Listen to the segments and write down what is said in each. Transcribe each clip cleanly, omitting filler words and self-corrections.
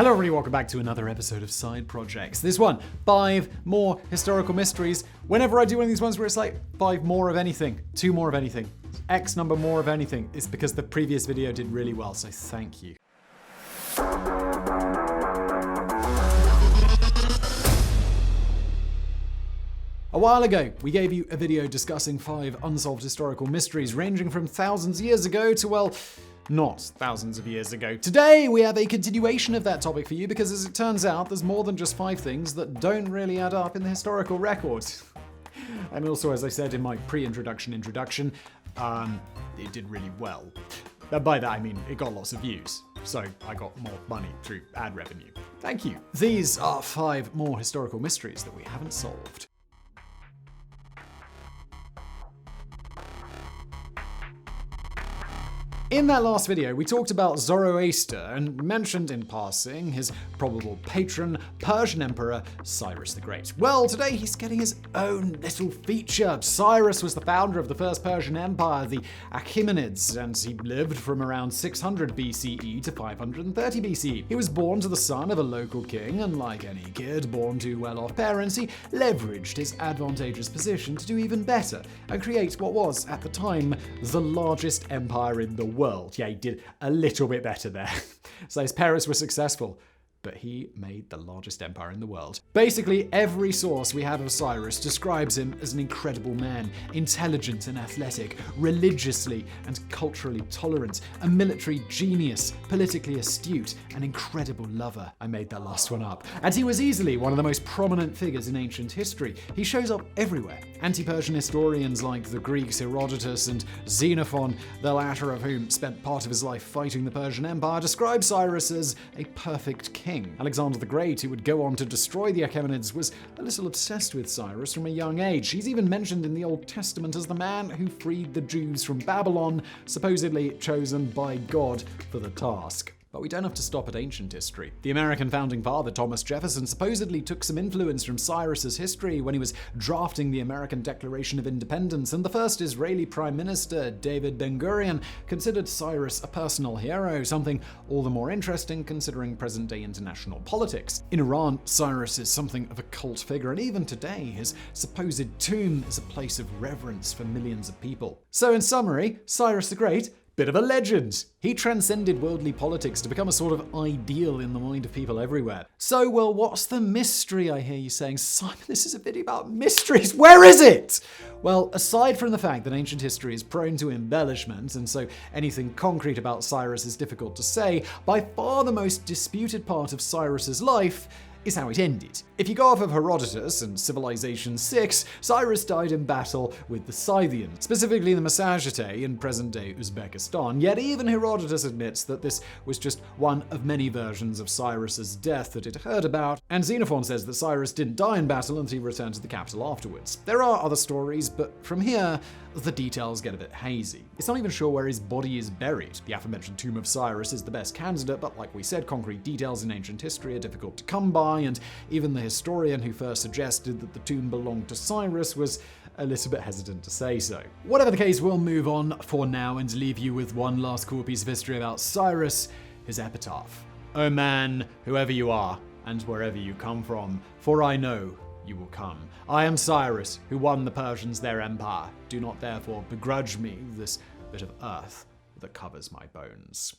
Hello everybody, welcome back to another episode of Side Projects. This one, 5 more historical mysteries. Whenever I do one of these ones where it's like 5 more of anything, 2 more of anything, X number more of anything, it's because the previous video did really well, so thank you. A while ago, we gave you a video discussing 5 unsolved historical mysteries ranging from thousands of years ago to, well, not thousands of years ago. Today, we have a continuation of that topic for you because, as it turns out, there's more than just 5 things that don't really add up in the historical record. And also, as I said in my pre-introduction it did really well. By that, I mean it got lots of views, so I got more money through ad revenue. Thank you. These are 5 more historical mysteries that we haven't solved. In that last video, we talked about Zoroaster and mentioned in passing his probable patron, Persian Emperor Cyrus the Great. Well, today he's getting his own little feature. Cyrus was the founder of the first Persian Empire, the Achaemenids, and he lived from around 600 BCE to 530 BCE. He was born to the son of a local king, and like any kid born to well-off parents, he leveraged his advantageous position to do even better and create what was, at the time, the largest empire in the world. Yeah, he did a little bit better there. So his parents were successful, but he made the largest empire in the world. Basically, every source we have of Cyrus describes him as an incredible man, intelligent and athletic, religiously and culturally tolerant, a military genius, politically astute, an incredible lover. I made that last one up. And he was easily one of the most prominent figures in ancient history. He shows up everywhere. Anti-Persian historians like the Greeks Herodotus and Xenophon, the latter of whom spent part of his life fighting the Persian Empire, describe Cyrus as a perfect king. Alexander the Great, who would go on to destroy the Achaemenids, was a little obsessed with Cyrus from a young age. He's even mentioned in the Old Testament as the man who freed the Jews from Babylon, supposedly chosen by God for the task. But we don't have to stop at ancient history. The American founding father, Thomas Jefferson, supposedly took some influence from Cyrus's history when he was drafting the American Declaration of Independence, and the first Israeli Prime Minister, David Ben-GURION, considered Cyrus a personal hero, something all the more interesting considering present-day international politics. In Iran, Cyrus is something of a cult figure, and even today, his supposed tomb is a place of reverence for millions of people. So in summary, Cyrus the Great, bit of a legend. He transcended worldly politics to become a sort of ideal in the mind of people everywhere. So, well, what's the mystery, I hear you saying? Simon, this is a video about mysteries. Where is it? Well, aside from the fact that ancient history is prone to embellishment, and so anything concrete about Cyrus is difficult to say, by far the most disputed part of Cyrus's life is how it ended. If you go off of Herodotus and Civilization 6, Cyrus died in battle with the Scythians, specifically the Massagetæ in present-day Uzbekistan. Yet even Herodotus admits that this was just one of many versions of Cyrus's death that it heard about, and Xenophon says that Cyrus didn't die in battle and he returned to the capital afterwards. There are other stories, but from here, the details get a bit hazy. It's not even sure where his body is buried. The aforementioned tomb of Cyrus is the best candidate, but like we said, concrete details in ancient history are difficult to come by, and even the historian who first suggested that the tomb belonged to Cyrus was a little bit hesitant to say so. Whatever the case, we'll move on for now and leave you with one last cool piece of history about Cyrus, his epitaph. "O man, whoever you are, and wherever you come from, for I know you will come. I am Cyrus, who won the Persians their empire. Do not therefore begrudge me this bit of earth that covers my bones."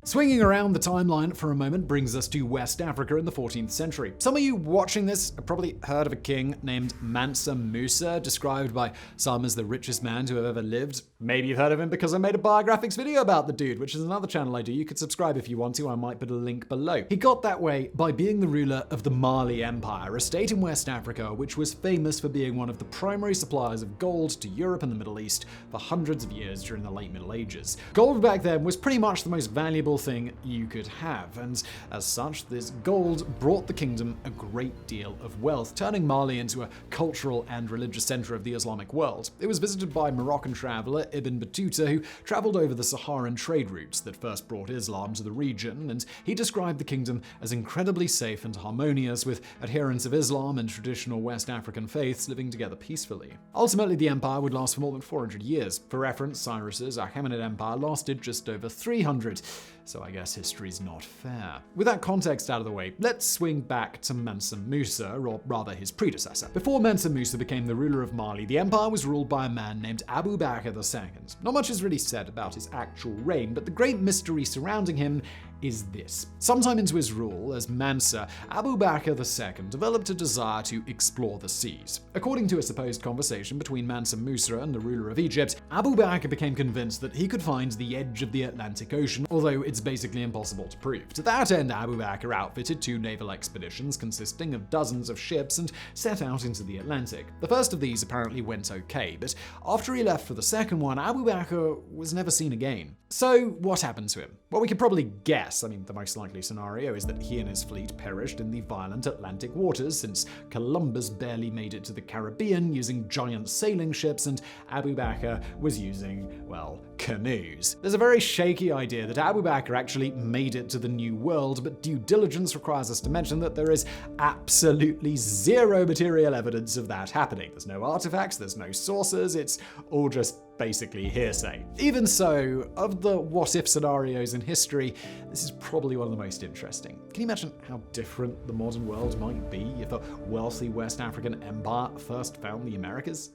Swinging around the timeline for a moment brings us to West Africa in the 14th century. Some of you watching this have probably heard of a king named Mansa Musa, described by some as the richest man to have ever lived. Maybe you've heard of him because I made a biographics video about the dude, which is another channel I do. You could subscribe if you want to, I might put a link below. He got that way by being the ruler of the Mali Empire, a state in West Africa which was famous for being one of the primary suppliers of gold to Europe and the Middle East for hundreds of years during the late Middle Ages. Gold back then was pretty much the most valuable valuable thing you could have, and as such, this gold brought the kingdom a great deal of wealth, turning Mali into a cultural and religious center of the Islamic world. It was visited by Moroccan traveler Ibn Battuta, who traveled over the Saharan trade routes that first brought Islam to the region, and he described the kingdom as incredibly safe and harmonious, with adherents of Islam and traditional West African faiths living together peacefully. Ultimately, the empire would last for more than 400 years. For reference, Cyrus's Achaemenid Empire lasted just over 300, so I guess history's not fair. With that context out of the way, let's swing back to Mansa Musa, or rather his predecessor. Before Mansa Musa became the ruler of Mali, the empire was ruled by a man named Abu Bakr II. Not much is really said about his actual reign, but the great mystery surrounding him is this. Sometime into his rule as Mansa, Abu Bakr II developed a desire to explore the seas. According to a supposed conversation between Mansa Musa and the ruler of Egypt, Abu Bakr became convinced that he could find the edge of the Atlantic Ocean, although it's basically impossible to prove. To that end, Abu Bakr outfitted 2 naval expeditions consisting of dozens of ships and set out into the Atlantic. The first of these apparently went okay, but after he left for the second one, Abu Bakr was never seen again. So what happened to him? Well, we could probably guess. The most likely scenario is that he and his fleet perished in the violent Atlantic waters, since Columbus barely made it to the Caribbean using giant sailing ships and Abu Bakr was using, well, canoes. There's a very shaky idea that Abu Bakr actually made it to the New World, but due diligence requires us to mention that there is absolutely zero material evidence of that happening. There's no artifacts, there's no sources, it's all just basically hearsay. Even so, of the what-if scenarios in history, this is probably one of the most interesting. Can you imagine how different the modern world might be if a wealthy West African empire first found the Americas?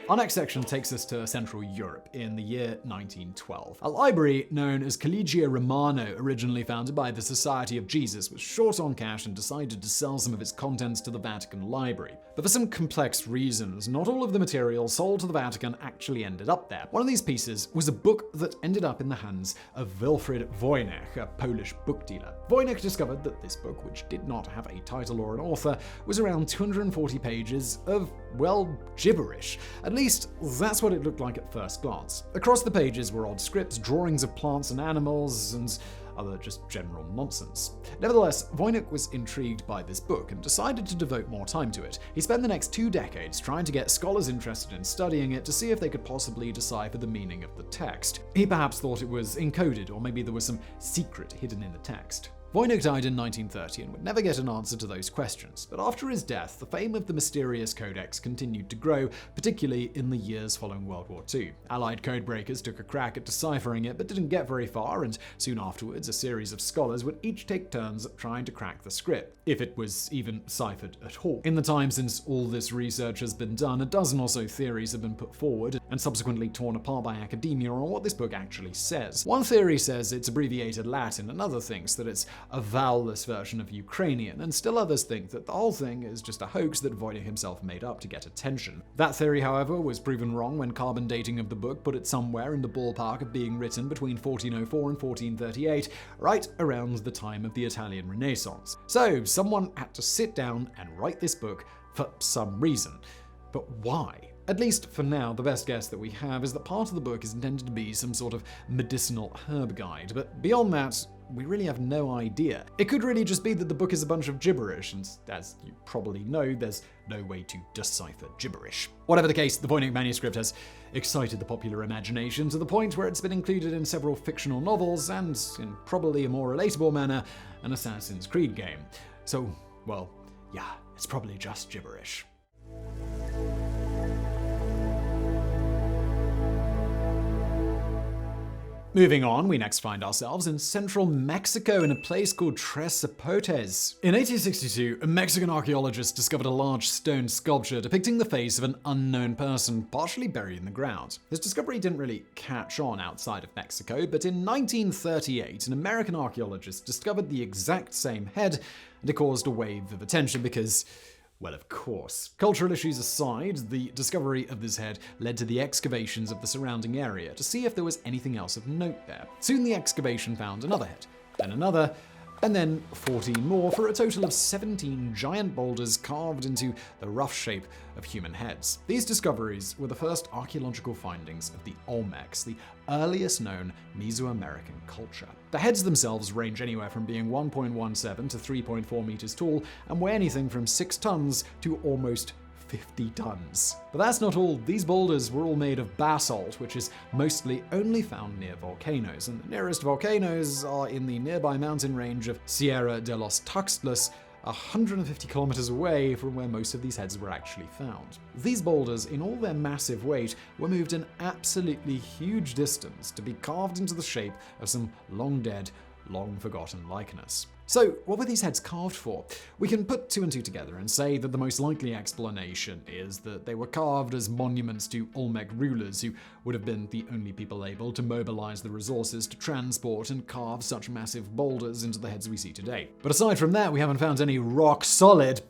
Our next section takes us to Central Europe in the year 1912. A library known as Collegia Romano, originally founded by the Society of Jesus, was short on cash and decided to sell some of its contents to the Vatican Library. But for some complex reasons, not all of the material sold to the Vatican actually ended up there. One of these pieces was a book that ended up in the hands of Wilfrid Wojnek, a Polish book dealer. Wojnek discovered that this book, which did not have a title or an author, was around 240 pages of, well, gibberish. At least, that's what it looked like at first glance. Across the pages were odd scripts, drawings of plants and animals, and other just general nonsense. Nevertheless, Wojnek was intrigued by this book and decided to devote more time to it. He spent the next 2 decades trying to get scholars interested in studying it to see if they could possibly decipher the meaning of the text. He perhaps thought it was encoded, or maybe there was some secret hidden in the text. Wojnek died in 1930 and would never get an answer to those questions, but after his death, the fame of the mysterious codex continued to grow, particularly in the years following World War II. Allied codebreakers took a crack at deciphering it, but didn't get very far, and soon afterwards, a series of scholars would each take turns at trying to crack the script, if it was even ciphered at all. In the time since all this research has been done, a dozen or so theories have been put forward, and subsequently torn apart by academia on what this book actually says. One theory says it's abbreviated Latin, another thinks that it's a vowelless version of Ukrainian, and still others think that the whole thing is just a hoax that Wojnek himself made up to get attention. That theory, however, was proven wrong when carbon dating of the book put it somewhere in the ballpark of being written between 1404 and 1438, right around the time of the Italian Renaissance. So, someone had to sit down and write this book for some reason. But why? At least for now, the best guess that we have is that part of the book is intended to be some sort of medicinal herb guide, but beyond that, we really have no idea. It could really just be that the book is a bunch of gibberish, and as you probably know, there's no way to decipher gibberish. Whatever the case, the Wojnek manuscript has excited the popular imagination to the point where it's been included in several fictional novels and, in probably a more relatable manner, an Assassin's Creed game. So, well, yeah, it's probably just gibberish. Moving on, we next find ourselves in central Mexico in a place called Tres Zapotes. In 1862, a Mexican archaeologist discovered a large stone sculpture depicting the face of an unknown person partially buried in the ground. His discovery didn't really catch on outside of Mexico, but in 1938, an American archaeologist discovered the exact same head, and it caused a wave of attention because, well, of course. Cultural issues aside, the discovery of this head led to the excavations of the surrounding area to see if there was anything else of note there. Soon the excavation found another head, then another, and then 14 more for a total of 17 giant boulders carved into the rough shape of human heads. These discoveries were the first archaeological findings of the Olmecs, the earliest known Mesoamerican culture. The heads themselves range anywhere from being 1.17 to 3.4 meters tall and weigh anything from 6 tons to almost 50 tons. But that's not all. These boulders were all made of basalt, which is mostly only found near volcanoes, and the nearest volcanoes are in the nearby mountain range of Sierra de los Tuxtlas, 150 kilometers away from where most of these heads were actually found. These boulders, in all their massive weight, were moved an absolutely huge distance to be carved into the shape of some long-dead, long-forgotten likeness. So, what were these heads carved for? We can put 2 and 2 together and say that the most likely explanation is that they were carved as monuments to Olmec rulers who would have been the only people able to mobilize the resources to transport and carve such massive boulders into the heads we see today. But aside from that, we haven't found any rock-solid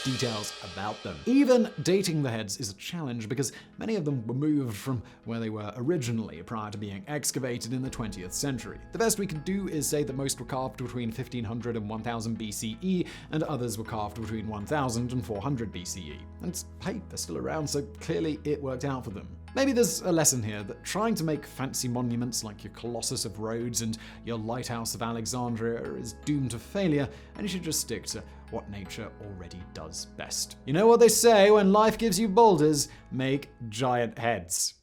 details about them. Even dating the heads is a challenge because many of them were moved from where they were originally prior to being excavated in the 20th century. The best we can do is say that most were carved between 1500 and 1000 BCE, and others were carved between 1000 and 400 BCE. And hey, they're still around, so clearly it worked out for them. Maybe there's a lesson here that trying to make fancy monuments like your Colossus of Rhodes and your Lighthouse of Alexandria is doomed to failure, and you should just stick to what nature already does best. You know what they say, when life gives you boulders, make giant heads.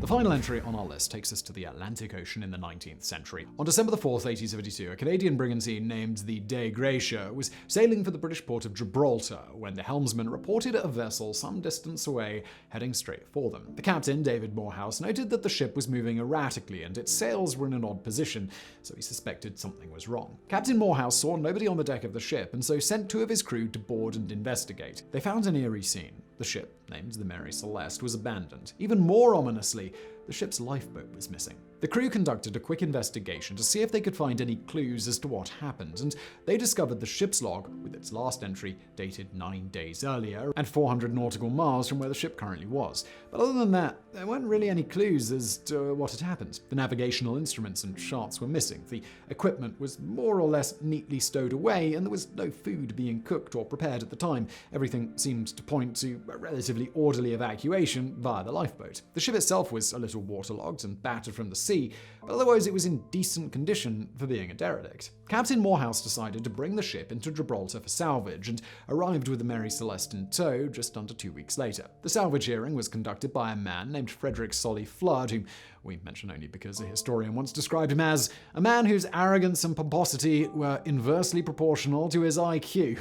The final entry on our list takes us to the Atlantic Ocean in the 19th century. On December 4th, 1872, a Canadian brigantine named the GRATIA was sailing for the British port of Gibraltar when the helmsman reported a vessel some distance away heading straight for them. The captain, David Morehouse, noted that the ship was moving erratically and its sails were in an odd position, so he suspected something was wrong. Captain Morehouse saw nobody on the deck of the ship and so sent 2 of his crew to board and investigate. They found an eerie scene. The ship, named the Mary Celeste, was abandoned. Even more ominously, the ship's lifeboat was missing. The crew conducted a quick investigation to see if they could find any clues as to what happened, and they discovered the ship's log, with its last entry dated 9 days earlier and 400 nautical miles from where the ship currently was. But other than that, there weren't really any clues as to what had happened. The navigational instruments and charts were missing, the equipment was more or less neatly stowed away, and there was no food being cooked or prepared at the time. Everything seemed to point to a relatively orderly evacuation via the lifeboat. The ship itself was a little waterlogged and battered from the sea, but otherwise it was in decent condition for being a derelict. Captain Morehouse decided to bring the ship into Gibraltar for salvage and arrived with the Mary Celeste in tow just under 2 weeks later. The salvage hearing was conducted by a man named Frederick Flood, whom we mention only because a historian once described him as a man whose arrogance and pomposity were inversely proportional to his IQ.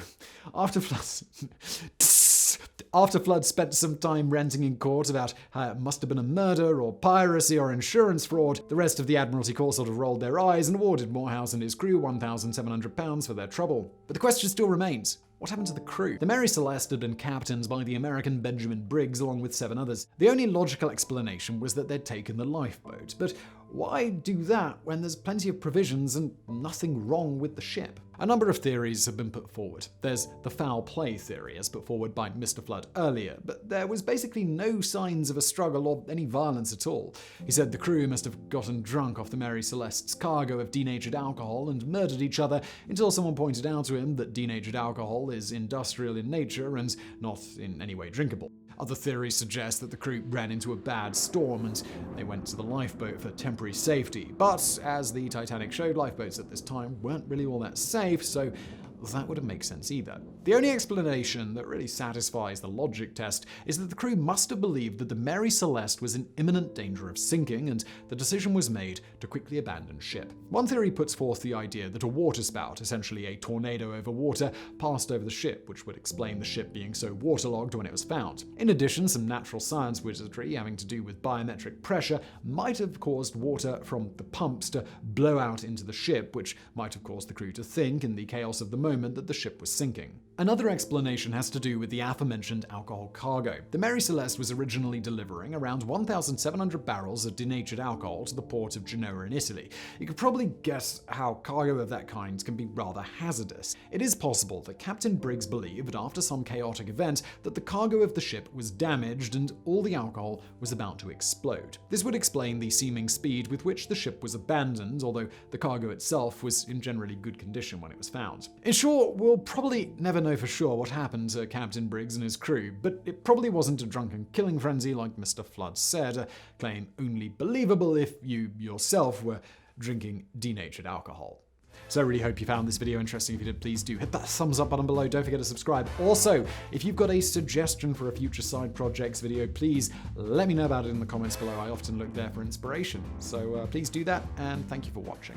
After Flood spent some time ranting in court about how it must have been a murder or piracy or insurance fraud, the rest of the Admiralty Corps sort of rolled their eyes and awarded Morehouse and his crew £1,700 for their trouble. But the question still remains. What happened to the crew? The Mary Celeste had been captained by the American Benjamin Briggs along with 7 others. The only logical explanation was that they'd taken the lifeboat. But why do that when there's plenty of provisions and nothing wrong with the ship? A number of theories have been put forward. There's the foul play theory, as put forward by Mr. Flood earlier, but there was basically no signs of a struggle or any violence at all. He said the crew must have gotten drunk off the Mary Celeste's cargo of denatured alcohol and murdered each other until someone pointed out to him that denatured alcohol is industrial in nature and not in any way drinkable. Other theories suggest that the crew ran into a bad storm and they went to the lifeboat for temporary safety. But as the Titanic showed, lifeboats at this time weren't really all that safe, so that wouldn't make sense either. The only explanation that really satisfies the logic test is that the crew must have believed that the Mary Celeste was in imminent danger of sinking, and the decision was made to quickly abandon ship. One theory puts forth the idea that a waterspout, essentially a tornado over water, passed over the ship, which would explain the ship being so waterlogged when it was found. In addition, some natural science wizardry having to do with biometric pressure might have caused water from the pumps to blow out into the ship, which might have caused the crew to think, in the chaos of the moment, that the ship was sinking. Another explanation has to do with the aforementioned alcohol cargo. The Mary Celeste was originally delivering around 1,700 barrels of denatured alcohol to the port of Genoa in Italy. You could probably guess how cargo of that kind can be rather hazardous. It is possible that Captain Briggs believed, after some chaotic event, that the cargo of the ship was damaged and all the alcohol was about to explode. This would explain the seeming speed with which the ship was abandoned, although the cargo itself was in generally good condition when it was found. In short, we'll probably never know for sure what happened to Captain Briggs and his crew, but it probably wasn't a drunken killing frenzy like Mr. Flood said, a claim only believable if you yourself were drinking denatured alcohol. So I really hope you found this video interesting. If you did, please do hit that thumbs up button below. Don't forget to subscribe. Also, if you've got a suggestion for a future side projects video, please let me know about it in the comments below. I often look there for inspiration. So please do that, and thank you for watching.